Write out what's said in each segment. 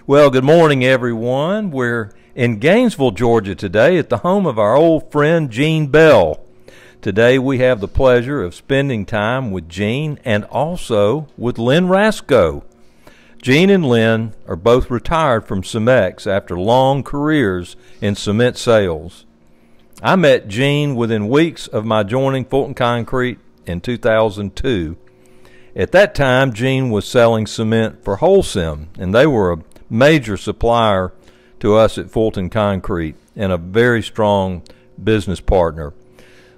Well, good morning, everyone. We're in Gainesville, Georgia today at the home of our old friend Gene Bell. Today we have the pleasure of spending time with Gene and also with Lynn Rasco. Gene and Lynn are both retired from Cemex after long careers in cement sales. I met Gene within weeks of my joining Fulton Concrete in 2002. At that time, Gene was selling cement for Holcim, and they were a major supplier to us at Fulton Concrete and a very strong business partner.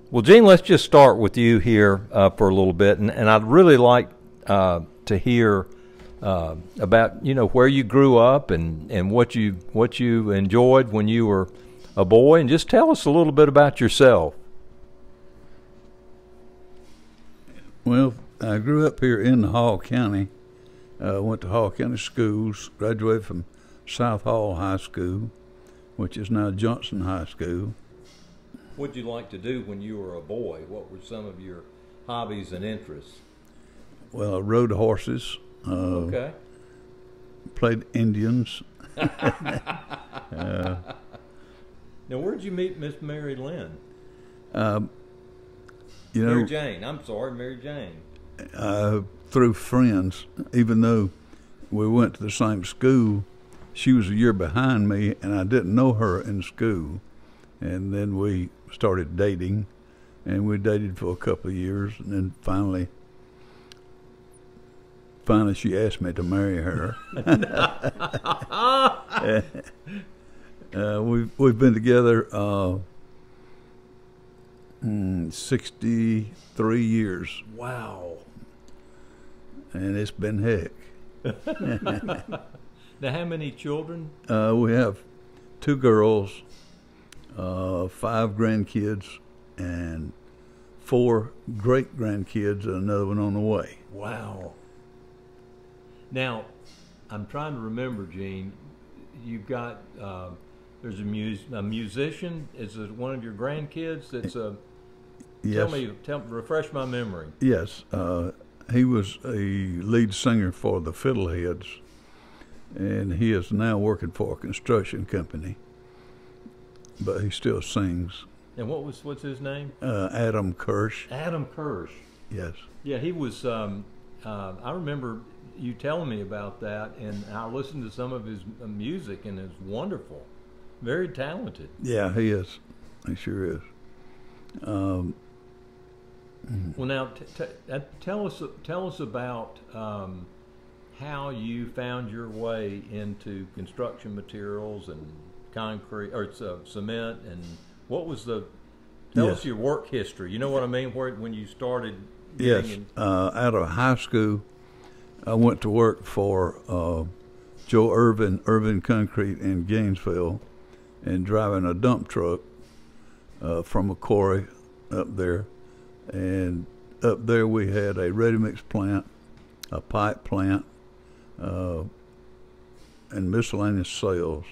Well, Gene, let's just start with you here for a little bit, and I'd really like to hear about where you grew up and what you enjoyed when you were a boy, and just tell us a little bit about yourself. Well, I grew up here in Hall County. Went to Hall County schools, graduated from South Hall High School, which is now Johnson High School. What did you like to do when you were a boy? What were some of your hobbies and interests? Well, I rode horses. Okay. Played Indians. Now, where'd you meet Miss Mary Lynn? Mary Jane. I'm sorry, Mary Jane. Through friends, even though we went to the same school. She was a year behind me, and I didn't know her in school. And then we started dating, and we dated for a couple of years, and then finally she asked me to marry her. We've been together 63 years. Wow. And it's been heck. Now, how many children? We have 2 girls, 5 grandkids, and 4 great-grandkids, and another one on the way. Wow. Now, I'm trying to remember, Gene, you've got, there's a musician. Is it one of your grandkids that's a... Yes. Refresh my memory. Yes. He was a lead singer for the Fiddleheads, and he is now working for a construction company, but he still sings. And what's his name? Adam Kirsch. Adam Kirsch. Yes. Yeah, he was. I remember you telling me about that, and I listened to some of his music, and it's wonderful. Very talented. Yeah, he is. He sure is. Well, now tell us about how you found your way into construction materials and concrete or cement, and what was tell us your work history. You know what I mean? When you started? Yes. Out of high school, I went to work for Joe Irvin Concrete in Gainesville, and driving a dump truck from a quarry up there. And up there we had a ready-mix plant, a pipe plant, and miscellaneous sales.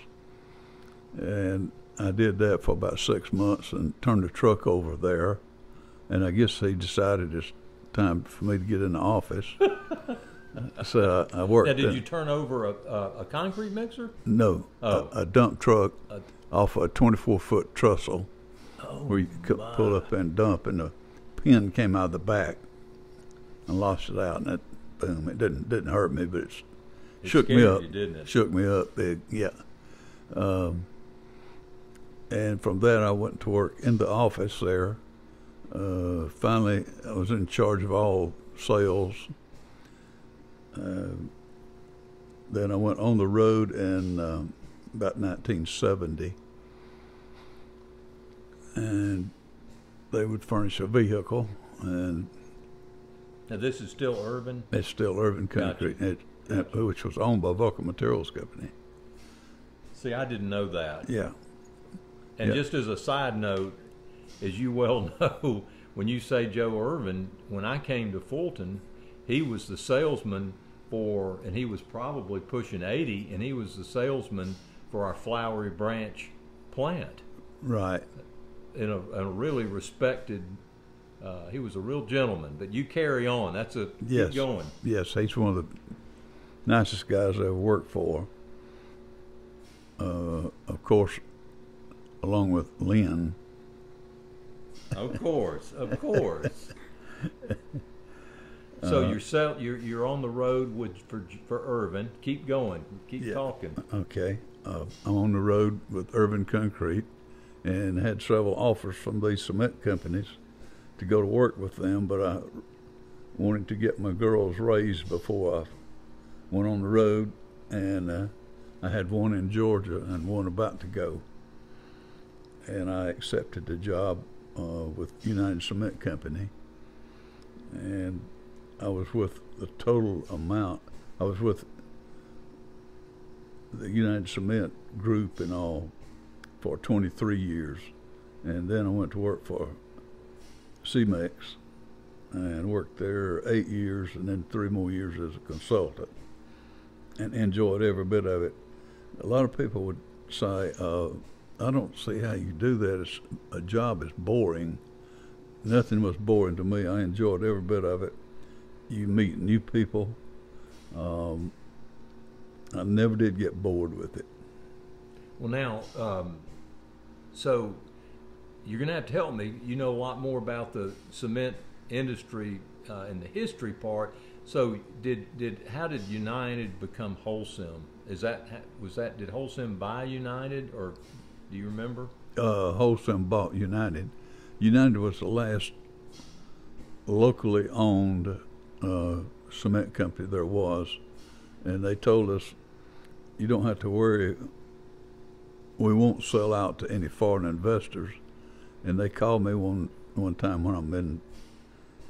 And I did that for about 6 months and turned the truck over there. And I guess he decided it's time for me to get in the office. So I worked. Now, did you turn over a concrete mixer? No, a dump truck off a 24-foot trestle where you could pull up and dump, and the pin came out of the back and lost it out, and that boom, it didn't hurt me, but it shook me up. Didn't it? Shook me up big, yeah. And from that I went to work in the office there. Finally I was in charge of all sales. Then I went on the road in about 1970, and they would furnish a vehicle, and now this is still Irvin? It's still Irvin Concrete, Gotcha. Which was owned by Vulcan Materials Company. See, I didn't know that. Yeah. And just as a side note, as you well know, when you say Joe Irvin, when I came to Fulton, he was the salesman and he was probably pushing 80, and he was the salesman for our Flowery Branch plant. Right. In a really respected, he was a real gentleman. But you carry on. Keep going. Yes, he's one of the nicest guys I ever worked for. of course, along with Lynn. Of course, of course. So you're on the road for Irvin. Keep going. Keep talking. Okay. I'm on the road with Irvin Concrete, and had several offers from these cement companies to go to work with them, but I wanted to get my girls raised before I went on the road, and I had one in Georgia and one about to go, and I accepted the job with United Cement Company, and I was with the total amount. I was with the United Cement group and all for 23 years, and then I went to work for Cemex and worked there 8 years, and then 3 more years as a consultant, and enjoyed every bit of it. A lot of people would say, I don't see how you do that. It's, a job is boring. Nothing was boring to me. I enjoyed every bit of it. You meet new people. I never did get bored with it. Well, now, so you're going to have to help me. You know a lot more about the cement industry and the history part. So, how did United become Holcim? Did Holcim buy United, or do you remember? Holcim bought United. United was the last locally owned cement company there was, and they told us, you don't have to worry, we won't sell out to any foreign investors. And they called me one time when I'm in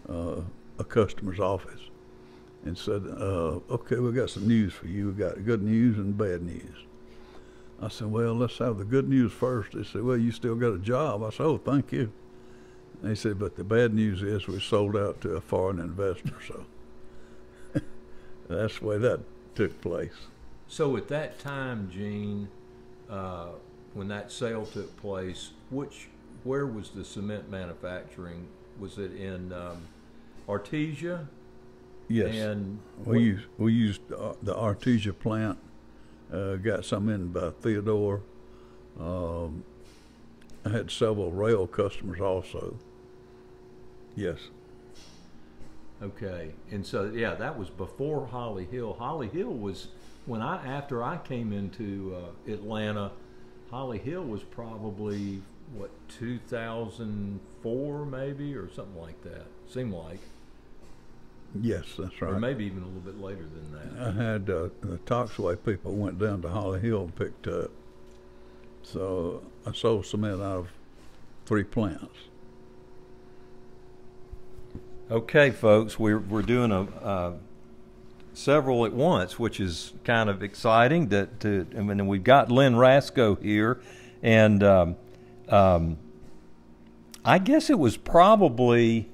a customer's office and said, okay, we got some news for you. We got good news and bad news. I said, well, let's have the good news first. They said, well, you still got a job. I said, oh, thank you. And they said, but the bad news is we sold out to a foreign investor. So that's the way that took place. So at that time, Gene, when that sale took place, where was the cement manufacturing? Was it in Artesia? Yes. And we used the Artesia plant. Got some in by Theodore. I had several rail customers also. Yes. Okay, and so yeah, that was before Holly Hill. Holly Hill was after I came into Atlanta. Holly Hill was probably 2004 maybe, or something like that. Seemed like. Yes, that's right. Or maybe even a little bit later than that. I had the Toxway people went down to Holly Hill and picked up. So I sold cement out of 3 plants. Okay, folks, we're doing several at once, which is kind of exciting. And we've got Lynn Rasco here, and I guess it was probably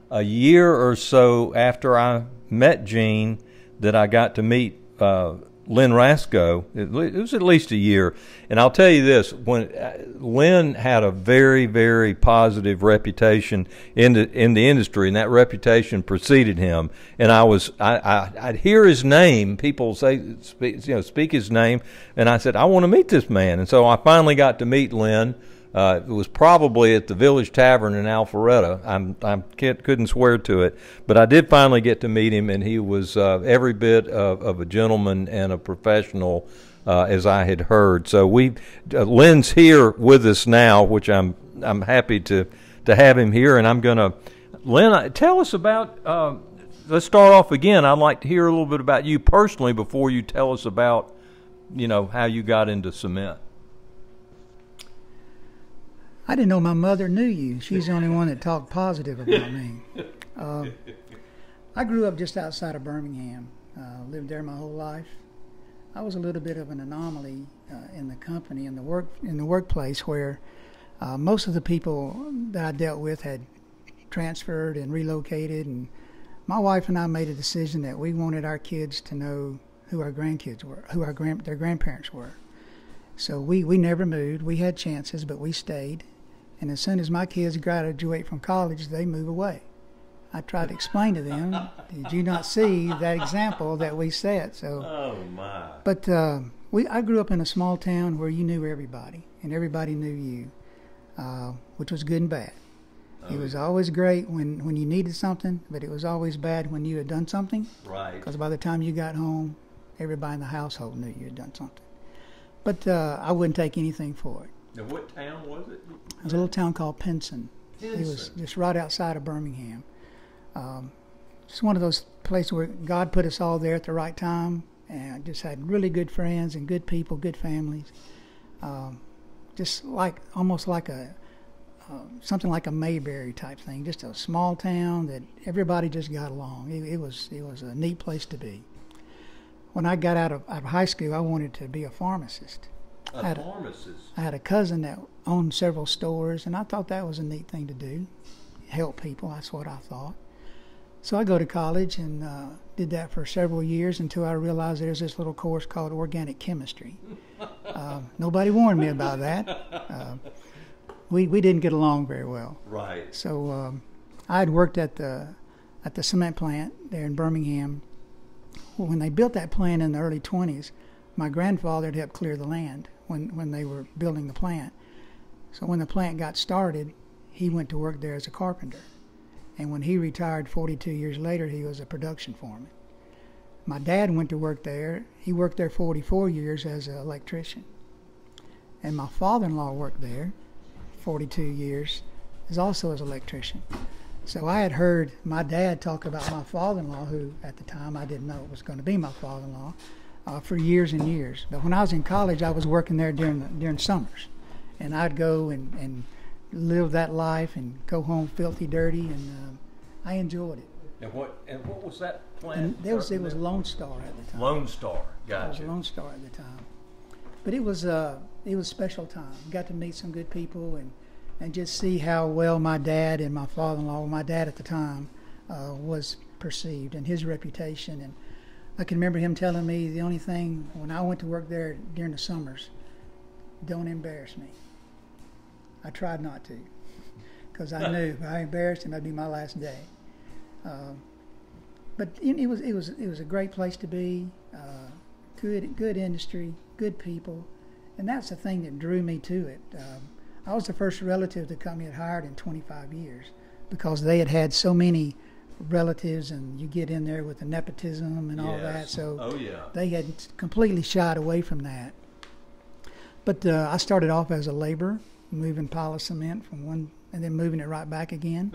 a year or so after I met Gene that I got to meet Lynn Rasco. It was at least a year. And I'll tell you this, when Lynn had a very, very positive reputation in the industry, and that reputation preceded him. And I'd hear his name, people speak his name, and I said, I want to meet this man. And so I finally got to meet Lynn. It was probably at the Village Tavern in Alpharetta. I couldn't swear to it, but I did finally get to meet him, and he was every bit of a gentleman and a professional, as I had heard. So Lynn's here with us now, which I'm happy to have him here, and I'm gonna, Lynn, tell us about. Let's start off again. I'd like to hear a little bit about you personally before you tell us about, how you got into cement. I didn't know my mother knew you. She's the only one that talked positive about me. I grew up just outside of Birmingham. Lived there my whole life. I was a little bit of an anomaly in the company, in the workplace, where most of the people that I dealt with had transferred and relocated, and my wife and I made a decision that we wanted our kids to know who our grandkids were, who their grandparents were. So we never moved. We had chances, but we stayed. And as soon as my kids graduate from college, they move away. I tried to explain to them, did you not see that example that we set? So, Oh my! but I grew up in a small town where you knew everybody, and everybody knew you, which was good and bad. It was always great when you needed something, but it was always bad when you had done something. Right. Because by the time you got home, everybody in the household knew you had done something. But I wouldn't take anything for it. Now, what town was it? It was a little town called Pinson. It was just right outside of Birmingham. Just one of those places where God put us all there at the right time, and just had really good friends and good people, good families. Just like almost like something like a Mayberry type thing. Just a small town that everybody just got along. It was a neat place to be. When I got out of high school, I wanted to be a pharmacist. I had a cousin that owned several stores, and I thought that was a neat thing to do, help people. That's what I thought. So I go to college and did that for several years until I realized there's this little course called organic chemistry. Nobody warned me about that. We didn't get along very well. Right. So I had worked at the cement plant there in Birmingham. When they built that plant in the early 20s, my grandfather had helped clear the land when they were building the plant. So when the plant got started, he went to work there as a carpenter. And when he retired 42 years later, he was a production foreman. My dad went to work there. He worked there 44 years as an electrician. And my father-in-law worked there 42 years as also as an electrician. So I had heard my dad talk about my father-in-law, who at the time I didn't know was going to be my father-in-law, for years and years. But when I was in college, I was working there during summers. And I'd go and live that life and go home filthy dirty, and I enjoyed it. And what was that plant? And it was Lone Star at the time. Lone Star, gotcha. It was Lone Star at the time. But it was a special time. Got to meet some good people and just see how well my dad and my father-in-law, my dad at the time, was perceived and his reputation. And I can remember him telling me the only thing when I went to work there during the summers, don't embarrass me. I tried not to, because I knew if I embarrassed him, that'd be my last day. But it was a great place to be. Good industry, good people, and that's the thing that drew me to it. I was the first relative the company had hired in 25 years, because they had so many relatives, and you get in there with the nepotism and all that. So they had completely shied away from that. But I started off as a laborer, moving pile of cement from one, and then moving it right back again.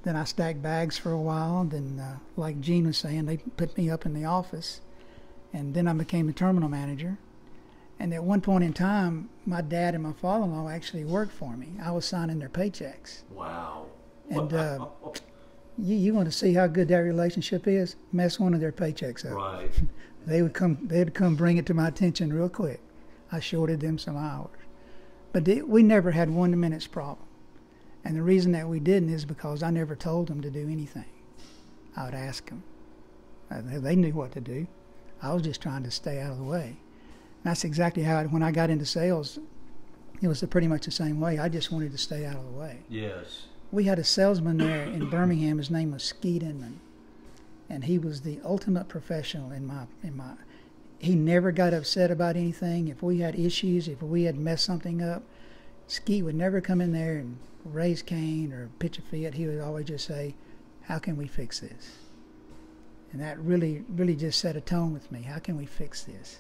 Then I stacked bags for a while. And then, like Gene was saying, they put me up in the office, and then I became the terminal manager. And at one point in time, my dad and my father-in-law actually worked for me. I was signing their paychecks. Wow. And you want to see how good that relationship is? Mess one of their paychecks up. Right. They'd come bring it to my attention real quick. I shorted them some hours. But we never had 1 minute's problem. And the reason that we didn't is because I never told them to do anything. I would ask them. They knew what to do. I was just trying to stay out of the way. And that's exactly how, when I got into sales, it was pretty much the same way. I just wanted to stay out of the way. Yes. We had a salesman there in Birmingham. His name was Skeet Inman. And he was the ultimate professional in my. He never got upset about anything. If we had issues, if we had messed something up, Skeet would never come in there and raise Cain or pitch a fit. He would always just say, how can we fix this? And that really, really just set a tone with me. How can we fix this?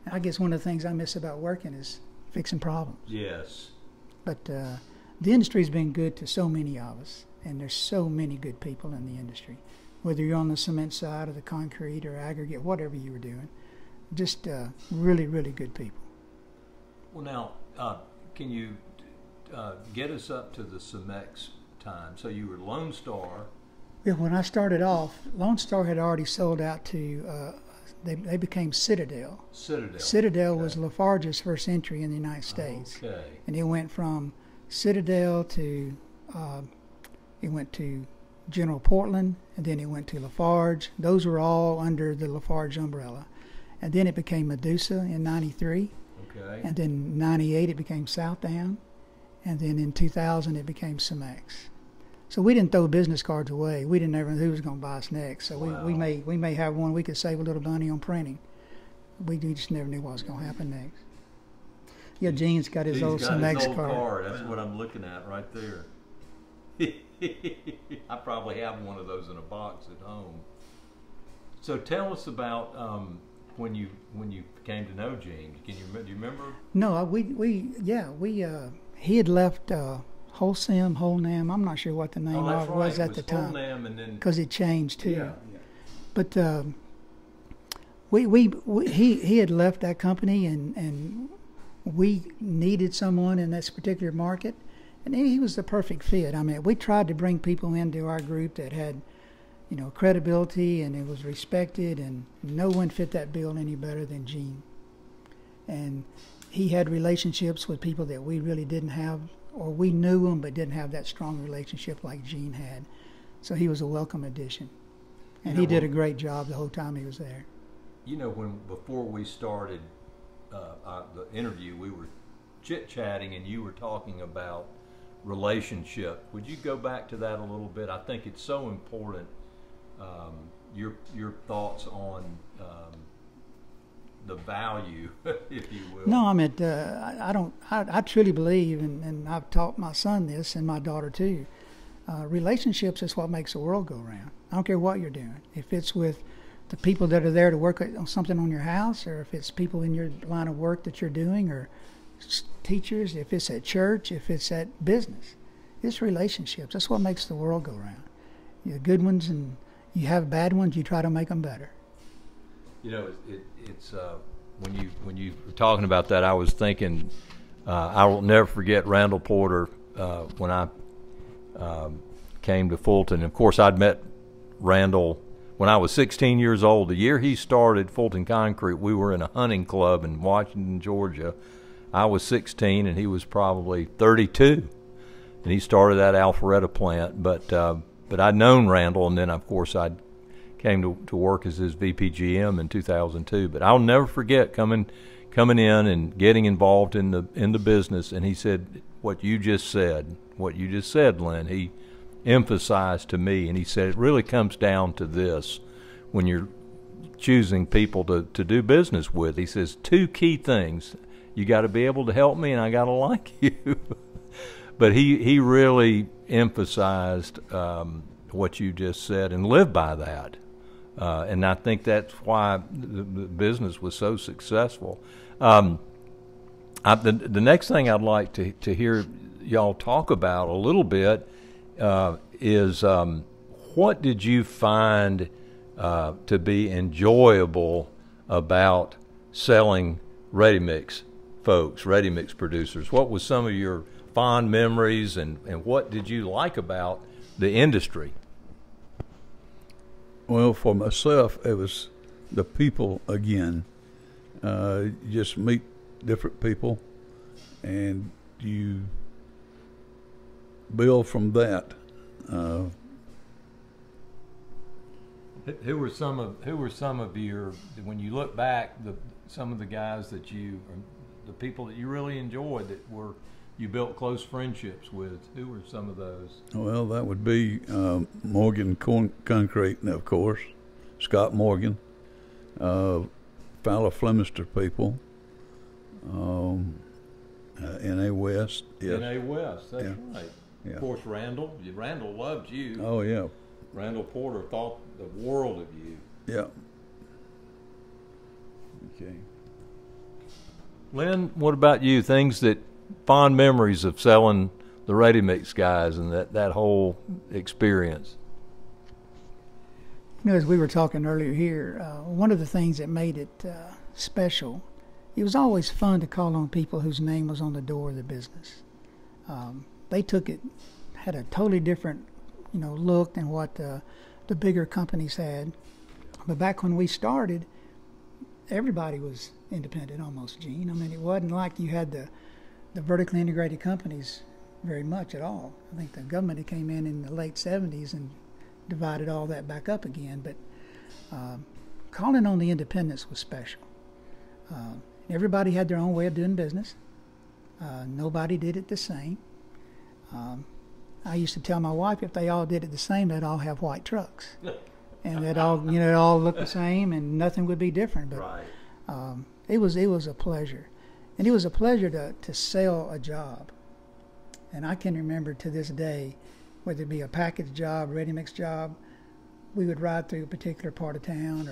And I guess one of the things I miss about working is fixing problems. Yes. But the industry's been good to so many of us, and there's so many good people in the industry. Whether you're on the cement side or the concrete or aggregate, whatever you were doing, just really, really good people. Well, now, can you get us up to the Cemex time? So you were Lone Star. Yeah, when I started off, Lone Star had already sold out to, they became Citadel. Citadel Okay. was Lafarge's first entry in the United States. Okay. And it went from Citadel to, it went to General Portland, and then it went to Lafarge. Those were all under the Lafarge umbrella. And then it became Medusa in 93. Okay. And then in 98 it became Southdown. And then in 2000 it became Cemex. So we didn't throw business cards away. We didn't ever know who was going to buy us next. So we may have one. We could save a little money on printing. We just never knew what was going to happen next. Yeah, Gene's got his old Cemex card. That's what I'm looking at right there. I probably have one of those in a box at home. So tell us about when you came to know Gene. Do you remember? No, he had left Holnam. I'm not sure what the name was at the time, because it changed too. Yeah. But he had left that company, and we needed someone in this particular market, and he was the perfect fit. I mean, we tried to bring people into our group that had, credibility, and it was respected, and no one fit that bill any better than Gene. And he had relationships with people that we really didn't have, or we knew him but didn't have that strong relationship like Gene had. So he was a welcome addition, and he did a great job the whole time he was there. Before we started the interview, we were chit-chatting, and you were talking about relationship. Would you go back to that a little bit? I think it's so important. Your thoughts on the value, if you will. No, I mean, I truly believe, and I've taught my son this and my daughter too. Relationships is what makes the world go round. I don't care what you're doing. If it's with the people that are there to work on something on your house, or if it's people in your line of work that you're doing, or teachers, if it's at church, if it's at business. It's relationships. That's what makes the world go round. You have good ones, and you have bad ones, you try to make them better. It's when you were talking about that, I was thinking, I will never forget Randall Porter when I came to Fulton. Of course, I'd met Randall when I was 16 years old. The year he started Fulton Concrete, we were in a hunting club in Washington, Georgia. I was 16, and he was probably 32, and he started that Alpharetta plant. But I'd known Randall, and then of course I came to work as his VPGM in 2002. But I'll never forget coming in and getting involved in the business. And he said what you just said, Lynn. He emphasized to me, and he said it really comes down to this when you're choosing people to do business with. He says 2 key things: you got to be able to help me, and I got to like you. But he really emphasized what you just said and lived by that. And I think that's why the business was so successful. The next thing I'd like to hear y'all talk about a little bit is what did you find to be enjoyable about selling ready-mix folks, ready-mix producers? What was some of your fond memories, and what did you like about the industry? Well, for myself, it was the people again. You just meet different people, and you build from that. Who were some of your, when you look back, some of the guys that the people that you really enjoyed that you built close friendships with? Who were some of those? Well, that would be Morgan Concrete, of course, Scott Morgan, Fowler Flemister people, N.A. West. Yes. N.A. West, that's right. Yeah. Of course, Randall loved you. Oh, yeah. Randall Porter thought the world of you. Yeah. Okay. Lynn, what about you? Fond memories of selling the ready-mix guys and that whole experience? As we were talking earlier here, one of the things that made it special, it was always fun to call on people whose name was on the door of the business. They had a totally different, look than what the bigger companies had. But back when we started, everybody was independent almost, Gene. I mean, it wasn't like you had the vertically integrated companies very much at all. I think the government came in the late 70s and divided all that back up again. But calling on the independents was special. Everybody had their own way of doing business. Nobody did it the same. I used to tell my wife if they all did it the same, they'd all have white trucks, and they'd all, you know, all look the same, and nothing would be different. But Right. it was a pleasure, and it was a pleasure to sell a job. And I can remember to this day, whether it be a package job, ready mix job, we would ride through a particular part of town,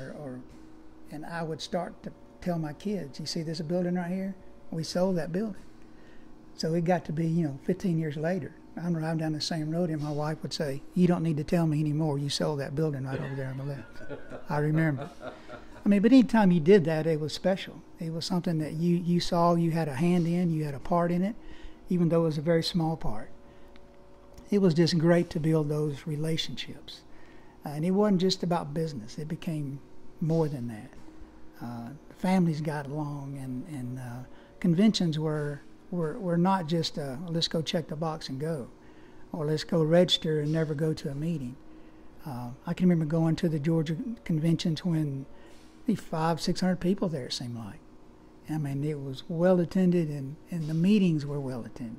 and I would start to tell my kids, you see this building right here? We sold that building. So it got to be, you know, 15 years later. I'm driving down the same road, and my wife would say, you don't need to tell me anymore. You sold that building right over there on the left. I remember. I mean, but anytime you did that, it was special. It was something that you saw, you had a hand in, you had a part in it, even though it was a very small part. It was just great to build those relationships. And it wasn't just about business. It became more than that. Families got along, and conventions were not just let's go check the box and go, or let's go register and never go to a meeting. I can remember going to the Georgia conventions when 500-600 people there, it seemed like. I mean, it was well attended, and the meetings were well attended.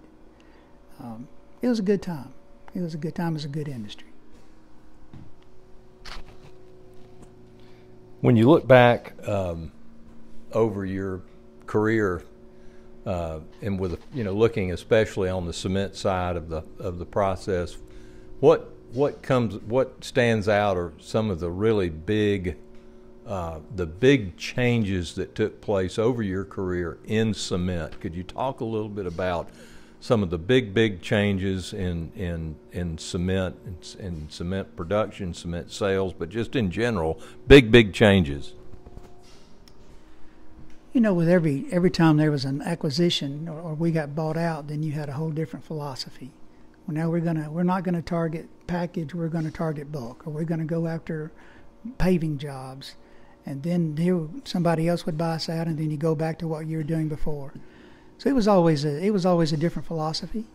It was a good time. It was a good time. It was a good industry. When you look back over your career, and with, you know, looking especially on the cement side of the process, what stands out are some of the really big changes that took place over your career in cement. Could you talk a little bit about some of the big changes in cement, in cement production, cement sales, but just in general, big changes? You know, with every time there was an acquisition or we got bought out, then you had a whole different philosophy. Well, now we're not gonna target package, we're gonna target bulk, or we're gonna go after paving jobs, and then somebody else would buy us out, and then you go back to what you were doing before. So it was always a different philosophy.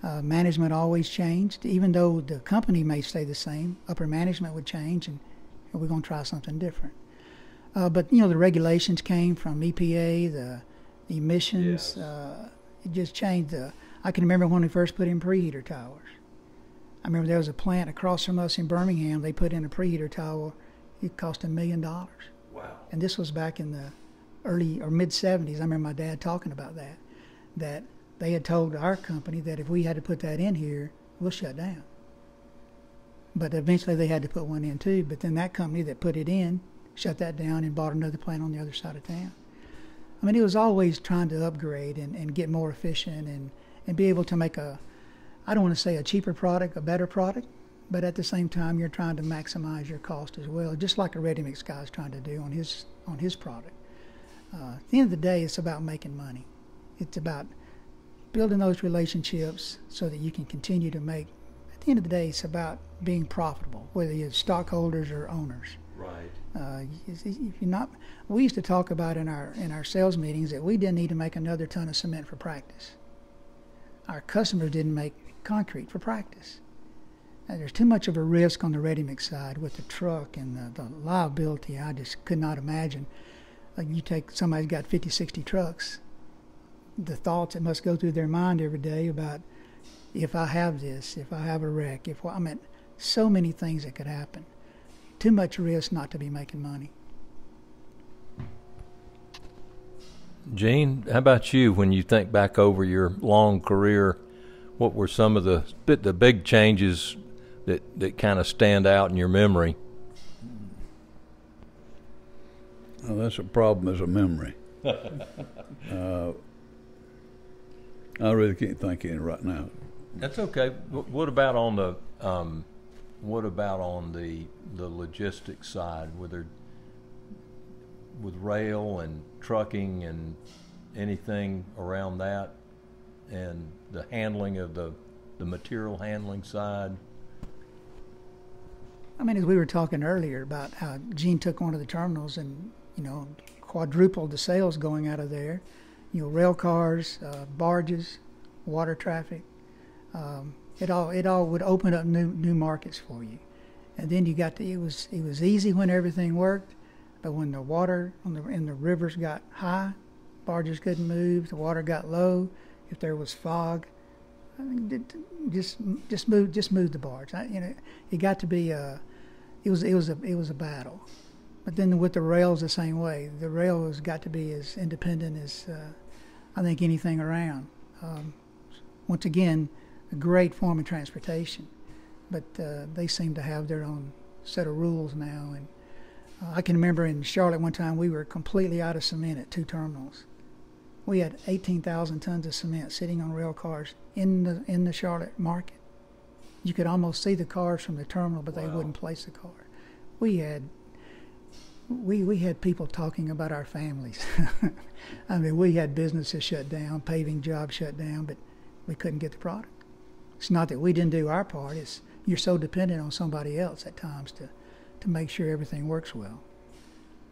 Management always changed, even though the company may stay the same. Upper management would change, and we're going to try something different. But you know, the regulations came from EPA, the emissions. Yes. It just changed. I can remember when we first put in preheater towers. I remember there was a plant across from us in Birmingham. They put in a preheater tower. It cost $1 million. Wow. And this was back in the early or mid 70s. I remember my dad talking about that they had told our company that if we had to put that in here, we'll shut down. But eventually they had to put one in too. But then that company that put it in shut that down and bought another plant on the other side of town. I mean, it was always trying to upgrade and get more efficient and be able to make I don't want to say a cheaper product, a better product, but at the same time you're trying to maximize your cost as well, just like a ready mix guy is trying to do on his product. At the end of the day, it's about making money. It's about building those relationships so that you can continue to make. At the end of the day, it's about being profitable, whether you're stockholders or owners. Right. If you're not, we used to talk about in our sales meetings that we didn't need to make another ton of cement for practice. Our customers didn't make concrete for practice. There's too much of a risk on the ready mix side with the truck and the liability. I just could not imagine. Like you take somebody's got 50, 60 trucks, the thoughts that must go through their mind every day about if I have this, if I have a wreck, so many things that could happen. Too much risk not to be making money. Gene, how about you? When you think back over your long career, what were some of the big changes that kind of stand out in your memory? Well, that's a problem as a memory. I really can't think of any right now. That's okay. What about on the logistics side, with rail and trucking and anything around that, and the handling of the material handling side? I mean, as we were talking earlier about how Gene took one of the terminals and, you know, quadrupled the sales going out of there. You know, rail cars, barges, water traffic. It all would open up new markets for you. And then it was easy when everything worked, but when the water in the rivers got high, barges couldn't move. The water got low. If there was fog, just move the barge. It got to be it was a battle. But then with the rails the same way. The rail has got to be as independent as I think anything around. Once again, a great form of transportation, but they seem to have their own set of rules now. And I can remember in Charlotte one time we were completely out of cement at 2 terminals. We had 18,000 tons of cement sitting on rail cars in the Charlotte market. You could almost see the cars from the terminal, but they wouldn't place the car. We had people talking about our families. I mean, we had businesses shut down, paving jobs shut down, but we couldn't get the product. It's not that we didn't do our part. It's you're so dependent on somebody else at times to make sure everything works well.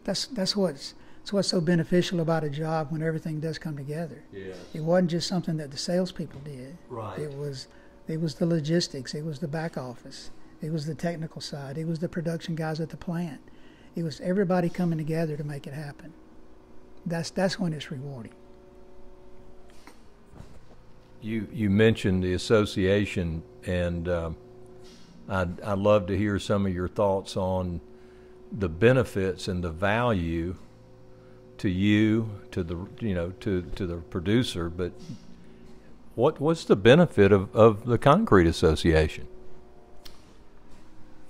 That's what's so beneficial about a job when everything does come together. Yes. It wasn't just something that the salespeople did. Right. It was the logistics. It was the back office. It was the technical side. It was the production guys at the plant. It was everybody coming together to make it happen. That's when it's rewarding. You mentioned the association, and I'd love to hear some of your thoughts on the benefits and the value to you, to the to the producer. But what's the benefit of the Concrete Association?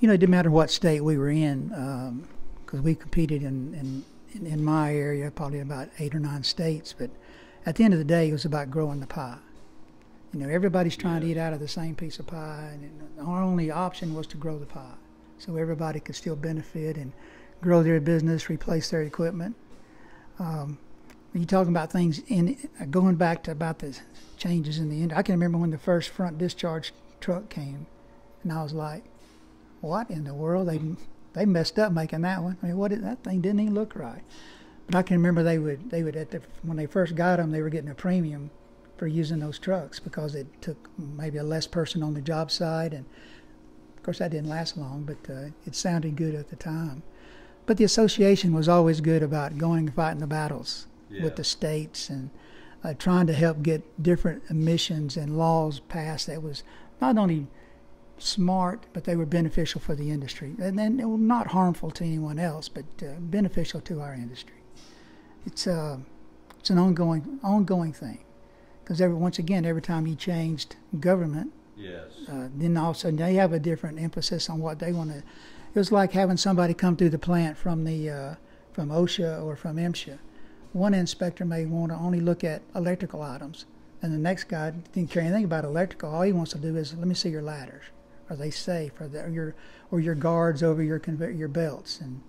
It didn't matter what state we were in, because we competed in my area, probably about 8 or 9 states. But at the end of the day, it was about growing the pie. Everybody's trying to eat out of the same piece of pie, and our only option was to grow the pie, so everybody could still benefit and grow their business, replace their equipment. You're talking about things going back to about the changes in the industry. I can remember when the first front discharge truck came, and I was like, "What in the world? They messed up making that one. I mean, that thing didn't even look right." But I can remember they would when they first got them, they were getting a premium for using those trucks because it took maybe a less person on the job side, and of course that didn't last long, but it sounded good at the time. But the association was always good about going and fighting the battles with the states and trying to help get different emissions and laws passed that was not only smart, but they were beneficial for the industry, and then they were not harmful to anyone else, but beneficial to our industry. It's an ongoing thing. Because every time you changed government, then all of a sudden they have a different emphasis on what they want to. It was like having somebody come through the plant from OSHA or from MSHA. One inspector may want to only look at electrical items, and the next guy didn't care anything about electrical. All he wants to do is, let me see your ladders. Are they safe? Or your guards over your belts? And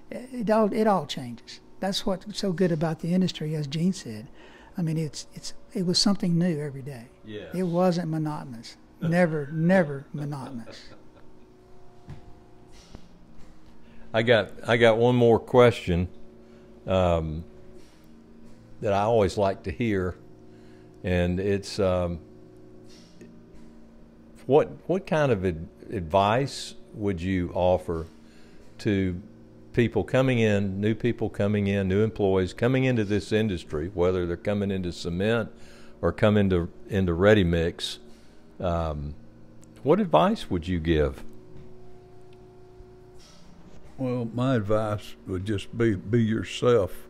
it all changes. That's what's so good about the industry, as Gene said. I mean, it was something new every day. Yes. It wasn't monotonous. Never monotonous. I got one more question that I always like to hear, and it's what kind of advice would you offer to people coming in, new people coming in, new employees coming into this industry, whether they're coming into cement or come into ready mix? What advice would you give? Well, my advice would just be yourself.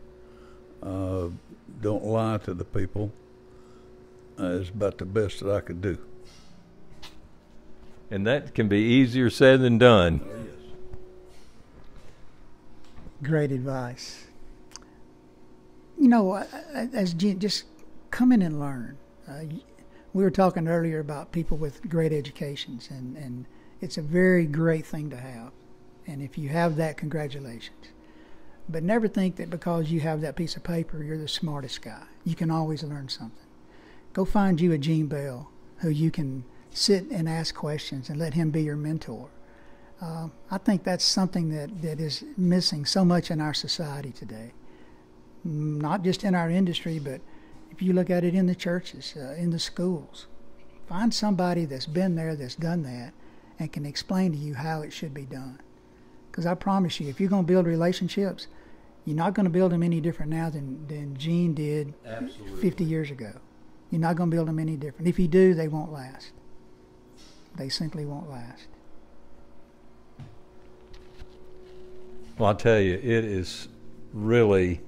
Don't lie to the people. It's about the best that I could do. And that can be easier said than done. Oh, yes. Great advice. As Gene, just come in and learn. We were talking earlier about people with great educations, and it's a very great thing to have. And if you have that, congratulations. But never think that because you have that piece of paper, you're the smartest guy. You can always learn something. Go find you a Gene Bell who you can sit and ask questions and let him be your mentor. I think that's something that is missing so much in our society today. Not just in our industry, but if you look at it in the churches, in the schools. Find somebody that's been there, that's done that, and can explain to you how it should be done. Because I promise you, if you're going to build relationships, you're not going to build them any different now than Gene did. Absolutely. 50 years ago. You're not going to build them any different. If you do, they won't last. They simply won't last. Well, I'll tell you, it is really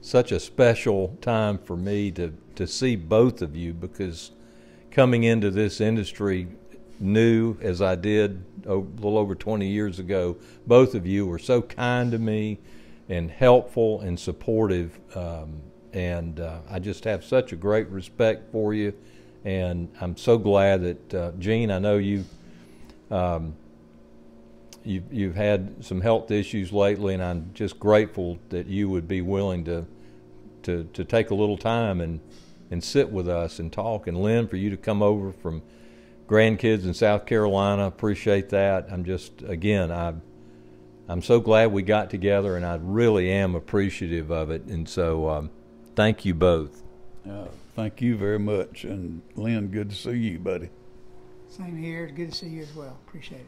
such a special time for me to see both of you, because coming into this industry new as I did a little over 20 years ago, both of you were so kind to me and helpful and supportive, and I just have such a great respect for you, and I'm so glad that Gene, I know you've had some health issues lately, and I'm just grateful that you would be willing to take a little time and sit with us and talk. And Lynn, for you to come over from grandkids in South Carolina, appreciate that. I'm just, again, I'm so glad we got together, and I really am appreciative of it. And so thank you both. Thank you very much. And Lynn, good to see you, buddy. Same here. It's good to see you as well. Appreciate it.